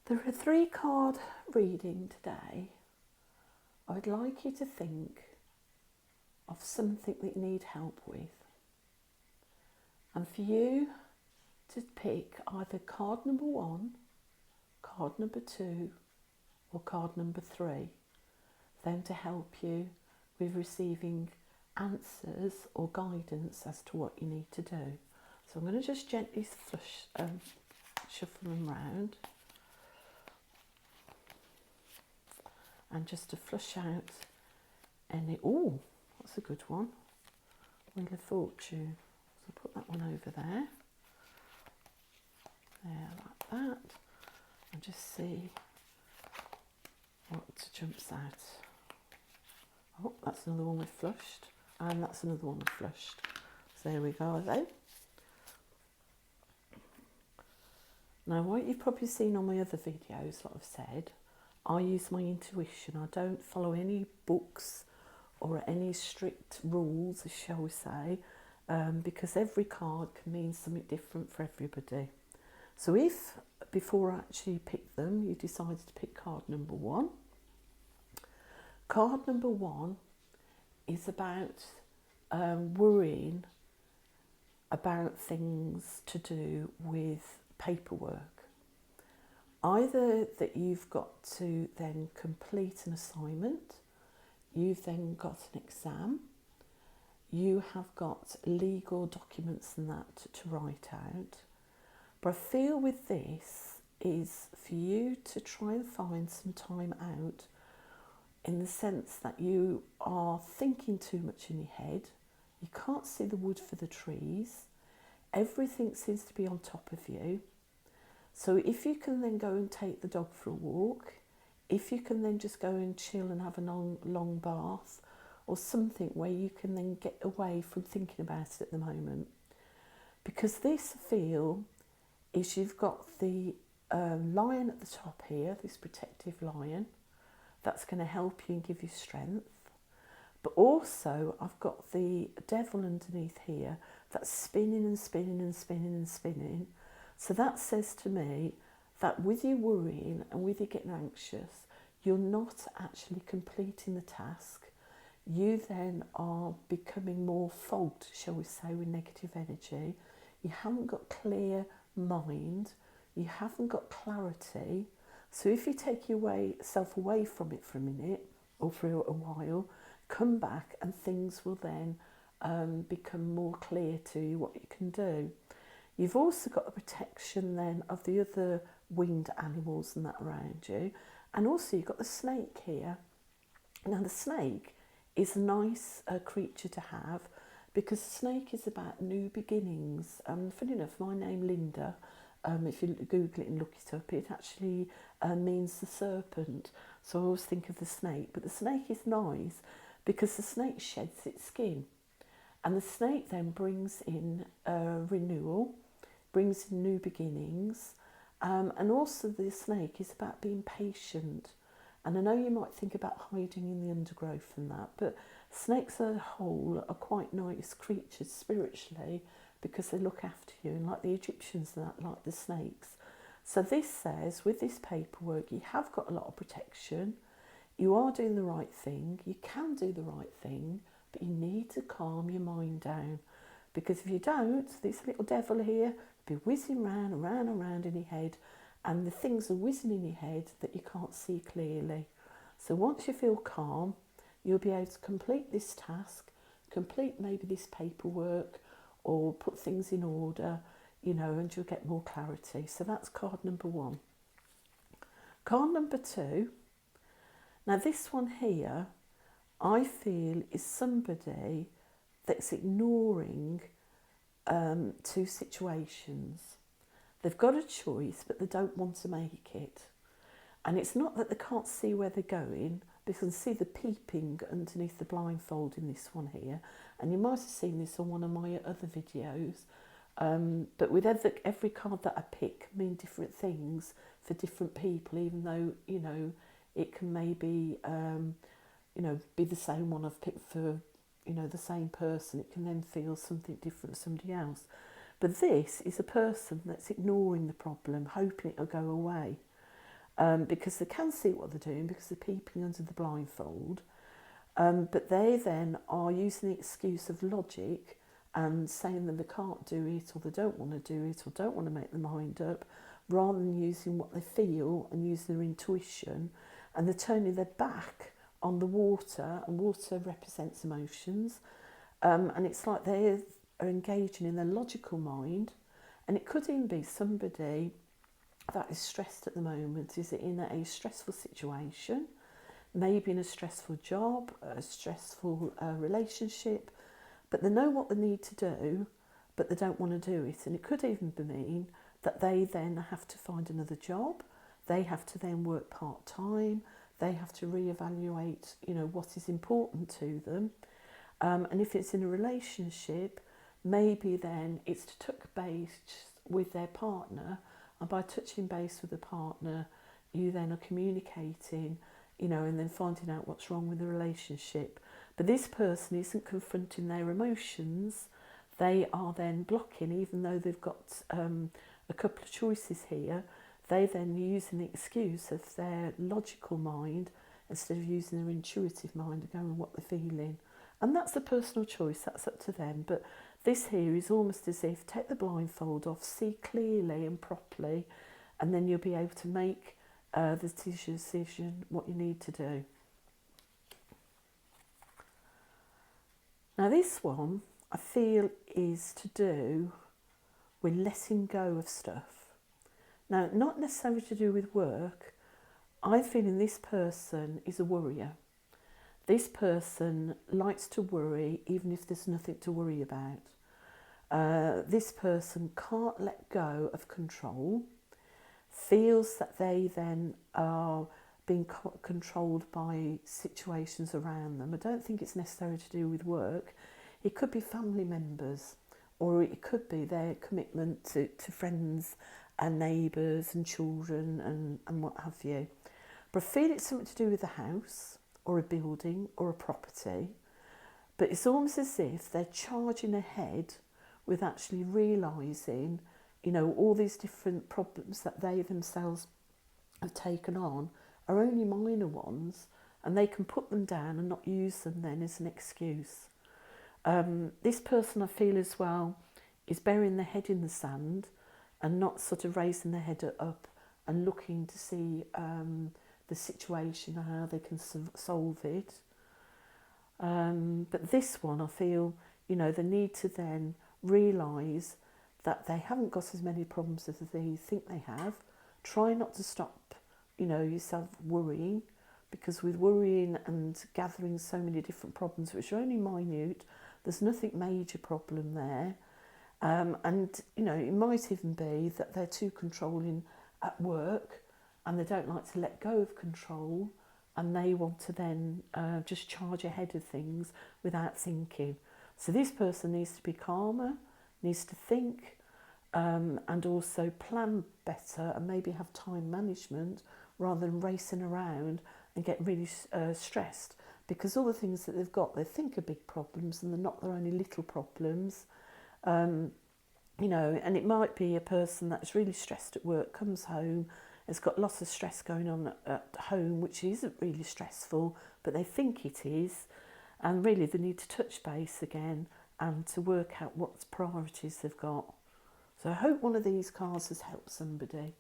There are 3 card reading today. I would like you to think of something that you need help with, and for you to pick either card number 1, card number 2 or card number 3, then to help you with receiving answers or guidance as to what you need to do. So I'm going to just gently shuffle them round, and just to flush out any, oh, that's a good one, Wheel of Fortune. So put that one over there, like that, and just see what jumps out. Oh, that's another one we've flushed, and that's another one we've flushed. So there we go then. Now, what you've probably seen on my other videos, like I've said, I use my intuition. I don't follow any books or any strict rules, shall we say, because every card can mean something different for everybody. So if, before I actually pick them, you decided to pick card number 1, card number 1 is about worrying about things to do with paperwork. Either that you've got to then complete an assignment, you've then got an exam, you have got legal documents and that to write out. But I feel with this is for you to try and find some time out, in the sense that you are thinking too much in your head, you can't see the wood for the trees, everything seems to be on top of you. So if you can then go and take the dog for a walk, if you can then just go and chill and have a long bath, or something where you can then get away from thinking about it at the moment. Because this feel is you've got the lion at the top here, this protective lion, that's going to help you and give you strength. But also I've got the devil underneath here that's spinning and spinning and spinning and spinning. So that says to me that with you worrying and with you getting anxious, you're not actually completing the task. You then are becoming more fogged, shall we say, with negative energy. You haven't got clear mind. You haven't got clarity. So if you take yourself away from it for a minute or for a while, come back and things will then become more clear to you what you can do. You've also got the protection then of the other winged animals and that around you. And also you've got the snake here. Now the snake is a nice creature to have, because the snake is about new beginnings. Funny enough, my name Linda, if you Google it and look it up, it actually means the serpent. So I always think of the snake. But the snake is nice because the snake sheds its skin. And the snake then brings in renewal, brings in new beginnings, and also the snake is about being patient. And I know you might think about hiding in the undergrowth and that, but snakes as a whole are quite nice creatures spiritually, because they look after you, and like the Egyptians and that, like the snakes. So this says, with this paperwork, you have got a lot of protection, you are doing the right thing, you can do the right thing, but you need to calm your mind down, because if you don't, this little devil here will be whizzing round and round and round in your head, and the things are whizzing in your head that you can't see clearly. So once you feel calm, you'll be able to complete this task, complete maybe this paperwork, or put things in order, and you'll get more clarity. So that's card number 1. Card number 2. Now this one here, I feel is somebody that's ignoring 2 situations. They've got a choice, but they don't want to make it. And it's not that they can't see where they're going. They can see the peeping underneath the blindfold in this one here. And you might have seen this on one of my other videos. But with every card that I pick mean different things for different people, even though, it can maybe, be the same one I've picked for, the same person. It can then feel something different to somebody else. But this is a person that's ignoring the problem, hoping it'll go away. because they can see what they're doing because they're peeping under the blindfold. But they then are using the excuse of logic and saying that they can't do it, or they don't want to do it, or don't want to make their mind up, rather than using what they feel and using their intuition. And they're turning their back on the water, and water represents emotions. And it's like they are engaging in their logical mind. And it could even be somebody that is stressed at the moment, is in a stressful situation, maybe in a stressful job, a stressful relationship, but they know what they need to do, but they don't want to do it. And it could even mean that they then have to find another job, they have to then work part-time, they have to reevaluate, what is important to them. And if it's in a relationship, maybe then it's to touch base with their partner, and by touching base with the partner, you then are communicating, and then finding out what's wrong with the relationship. But this person isn't confronting their emotions, they are then blocking, even though they've got a couple of choices here. They then using the excuse of their logical mind instead of using their intuitive mind and going with what they're feeling. And that's a personal choice, that's up to them. But this here is almost as if take the blindfold off, see clearly and properly, and then you'll be able to make the decision what you need to do. Now this one I feel is to do with letting go of stuff. Now, not necessarily to do with work. I feel this person is a worrier. This person likes to worry even if there's nothing to worry about. This person can't let go of control, feels that they then are being controlled by situations around them. I don't think it's necessarily to do with work. It could be family members, or it could be their commitment to friends and neighbours and children and what have you. But I feel it's something to do with a house or a building or a property. But it's almost as if they're charging ahead with actually realising, all these different problems that they themselves have taken on are only minor ones, and they can put them down and not use them then as an excuse. This person, I feel as well, is burying their head in the sand and not sort of raising their head up and looking to see the situation, how they can solve it. But this one, I feel, they need to then realise that they haven't got as many problems as they think they have. Try not to stop, yourself worrying, because with worrying and gathering so many different problems, which are only minute, there's nothing major problem there. And, it might even be that they're too controlling at work and they don't like to let go of control, and they want to then just charge ahead of things without thinking. So this person needs to be calmer, needs to think, and also plan better and maybe have time management rather than racing around and get really stressed, because all the things that they've got, they think are big problems and they're not, they're only little problems. And it might be a person that's really stressed at work, comes home, has got lots of stress going on at home, which isn't really stressful, but they think it is, and really they need to touch base again and to work out what priorities they've got. So I hope one of these cards has helped somebody.